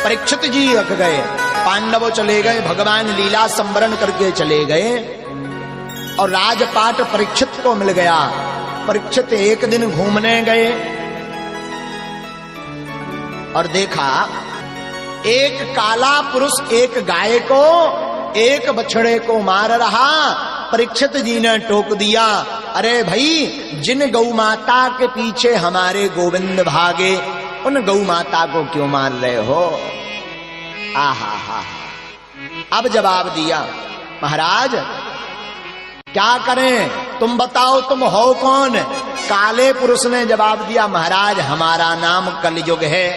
परीक्षित जी रख गए, पांडव चले गए, भगवान लीला संवरण करके चले गए और राजपाट परीक्षित को मिल गया। परीक्षित एक दिन घूमने गए और देखा एक काला पुरुष एक गाय को एक बछड़े को मार रहा। परीक्षित जी ने टोक दिया, अरे भाई, जिन गौ माता के पीछे हमारे गोविंद भागे उन गौ माता को क्यों मार रहे हो? आहा हा, अब जवाब दिया, महाराज क्या करें, तुम बताओ तुम हो कौन? काले पुरुष ने जवाब दिया, महाराज हमारा नाम कलयुग है।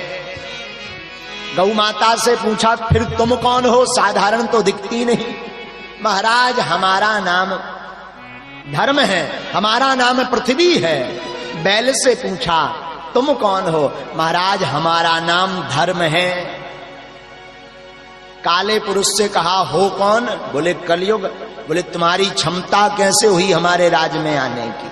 गौ माता से पूछा, फिर तुम कौन हो? साधारण तो दिखती नहीं। महाराज हमारा नाम धर्म है, हमारा नाम पृथ्वी है। बैल से पूछा, तुम कौन हो? महाराज हमारा नाम धर्म है। काले पुरुष से कहा, हो कौन? बोले कलयुग। बोले तुम्हारी क्षमता कैसे हुई हमारे राज्य में आने की?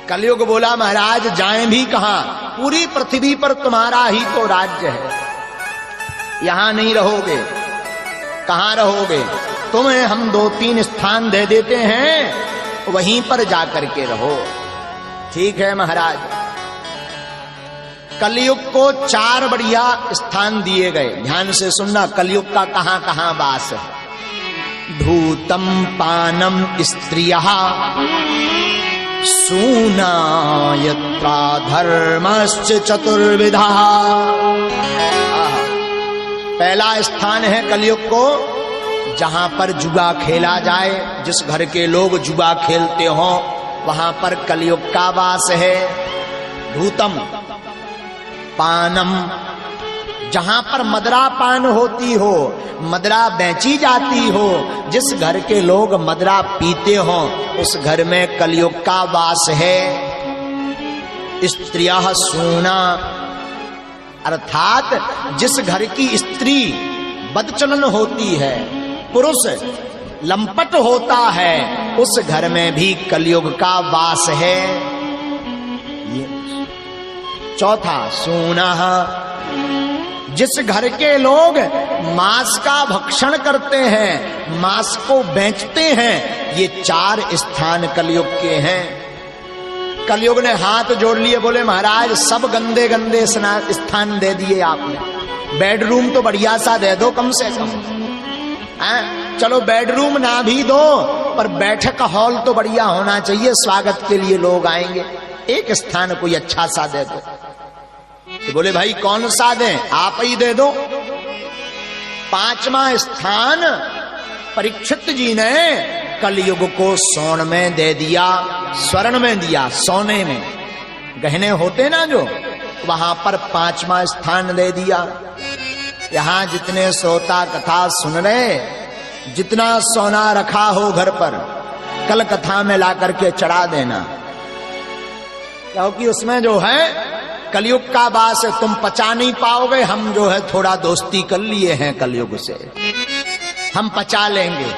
कलयुग बोला, महाराज जाएं भी कहां, पूरी पृथ्वी पर तुम्हारा ही तो राज्य है, यहां नहीं रहोगे, कहां रहोगे? तुम्हें हम 2-3 स्थान दे देते हैं, वहीं पर जाकर के रहो। ठीक है महाराज। कलयुग को 4 बढ़िया स्थान दिए गए। ध्यान से सुनना, कलयुग का कहां कहां वास है। धूतम पानम स्त्रियः सूना यत्रा धर्मश्च चतुर्विधा। पहला स्थान है कलयुग को जहां पर जुआ खेला जाए, जिस घर के लोग जुआ खेलते हो वहां पर कलयुग का वास है। धूतम पानम, जहां पर मदरा पान होती हो, मदरा बेची जाती हो, जिस घर के लोग मदरा पीते हो उस घर में कलयुग का वास है। स्त्रियः सूना, अर्थात जिस घर की स्त्री बदचलन होती है, पुरुष लंपट होता है, उस घर में भी कलयुग का वास है। चौथा, सूनः, जिस घर के लोग मांस का भक्षण करते हैं, मांस को बेचते हैं, ये 4 स्थान कलयुग के हैं। कलयुग ने हाथ जोड़ लिए, बोले महाराज सब गंदे गंदे स्थान दे दिए आपने, बेडरूम तो बढ़िया सा दे दो कम से कम। चलो बेडरूम ना भी दो, पर बैठक हॉल तो बढ़िया होना चाहिए, स्वागत के लिए लोग आएंगे, एक स्थान कोई अच्छा सा दे दो। तो बोले भाई कौन सा दें, आप ही दे दो। 5वां स्थान परीक्षित जी ने कलयुग को स्वर्ण में दे दिया, स्वर्ण में दिया, सोने में गहने होते ना जो, वहां पर 5वां स्थान दे दिया। यहां जितने श्रोता कथा सुन रहे, जितना सोना रखा हो घर पर, कल कथा में ला करके चढ़ा देना, क्योंकि उसमें जो है कलयुग का वास है, तुम पचा नहीं पाओगे। हम जो है थोड़ा दोस्ती कर लिए हैं कलयुग से, हम पचा लेंगे।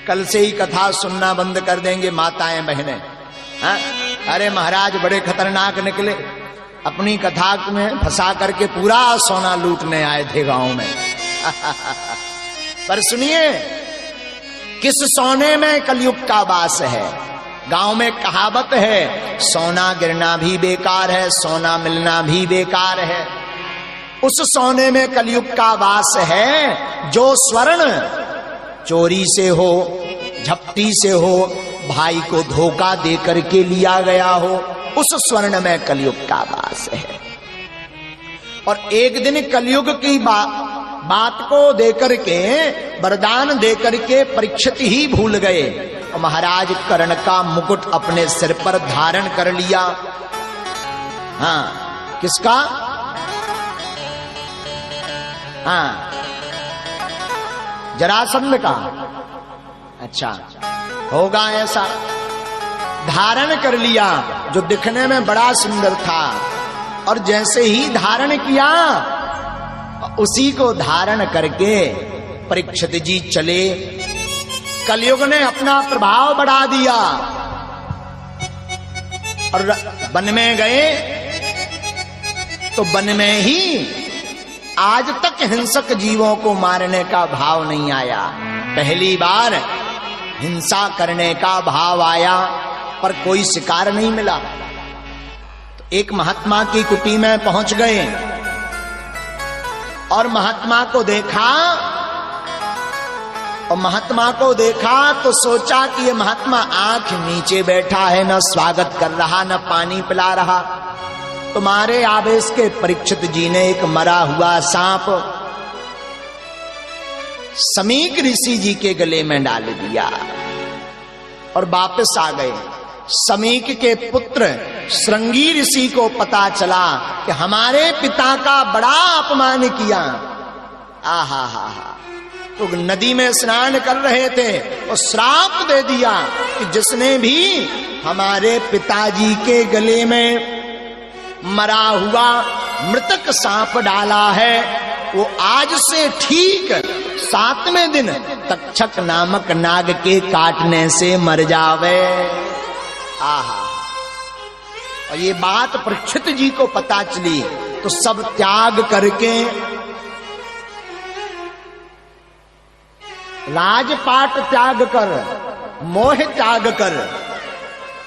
कल से ही कथा सुनना बंद कर देंगे माताएं बहनें। अरे महाराज बड़े खतरनाक निकले, अपनी कथा में फंसा करके पूरा सोना लूटने आए थे गांव में। पर सुनिए, किस सोने में कलयुग का वास है? गांव में कहावत है, सोना गिरना भी बेकार है, सोना मिलना भी बेकार है। उस सोने में कलयुग का वास है जो स्वर्ण चोरी से हो, झपटी से हो, भाई को धोखा दे करके लिया गया हो, उस स्वर्ण में कलयुग का वास है। और एक दिन कलयुग की बात को देकर के, वरदान देकर के परीक्षित ही भूल गए। महाराज कर्ण का मुकुट अपने सिर पर धारण कर लिया। हाँ, किसका? हाँ, जरासंध का। अच्छा, होगा ऐसा, धारण कर लिया, जो दिखने में बड़ा सुंदर था। और जैसे ही धारण किया, उसी को धारण करके परीक्षित जी चले। कलयुग ने अपना प्रभाव बढ़ा दिया और वन में गए तो वन में ही आज तक हिंसक जीवों को मारने का भाव नहीं आया, पहली बार हिंसा करने का भाव आया, पर कोई शिकार नहीं मिला। तो एक महात्मा की कुटी में पहुंच गए और महात्मा को देखा, और महात्मा को देखा तो सोचा कि ये महात्मा आंख नीचे बैठा है, न स्वागत कर रहा न पानी पिला रहा। तुम्हारे आवेश के परीक्षित जी ने एक मरा हुआ सांप समीक ऋषि जी के गले में डाल दिया और वापस आ गए। समीक के पुत्र श्रृंगी ऋषि को पता चला कि हमारे पिता का बड़ा अपमान किया। आहा हा हा, तो नदी में स्नान कर रहे थे और श्राप दे दिया कि जिसने भी हमारे पिताजी के गले में मरा हुआ मृतक सांप डाला है वो आज से ठीक 7वें दिन तक्षक नामक नाग के काटने से मर जावे। आहा, और ये बात परीक्षित जी को पता चली तो सब त्याग करके, राजपाट त्याग कर, मोह त्याग कर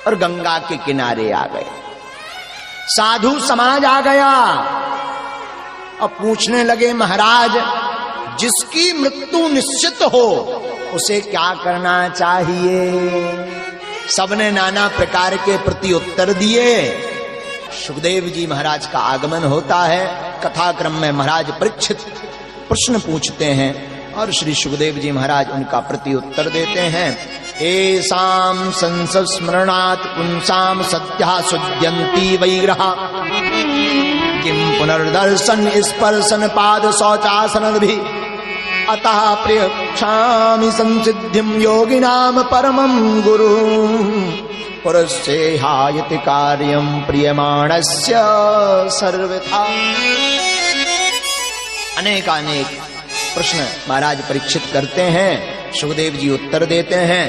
और गंगा के किनारे आ गए। साधु समाज आ गया और पूछने लगे, महाराज जिसकी मृत्यु निश्चित हो उसे क्या करना चाहिए? सबने नाना प्रकार के प्रति उत्तर दिए। सुखदेव जी महाराज का आगमन होता है। कथाक्रम में महाराज परीक्षित प्रश्न पूछते हैं और श्री सुखदेव जी महाराज उनका प्रति उत्तर देते हैं। एसाम संस्मरणात् पुंसाम सत्या सुद्यन्ति वैग्रहा किम पुनर्दर्शन स्पर्शन पाद शौचासन भी अतः प्रियक्षामि संसिद्धिम योगिनाम परमं गुरु पुरस्येहायति कार्यं प्रियमाणस्य सर्वथा। अनेकानेक प्रश्न महाराज परीक्षित करते हैं, सुखदेव जी उत्तर देते हैं।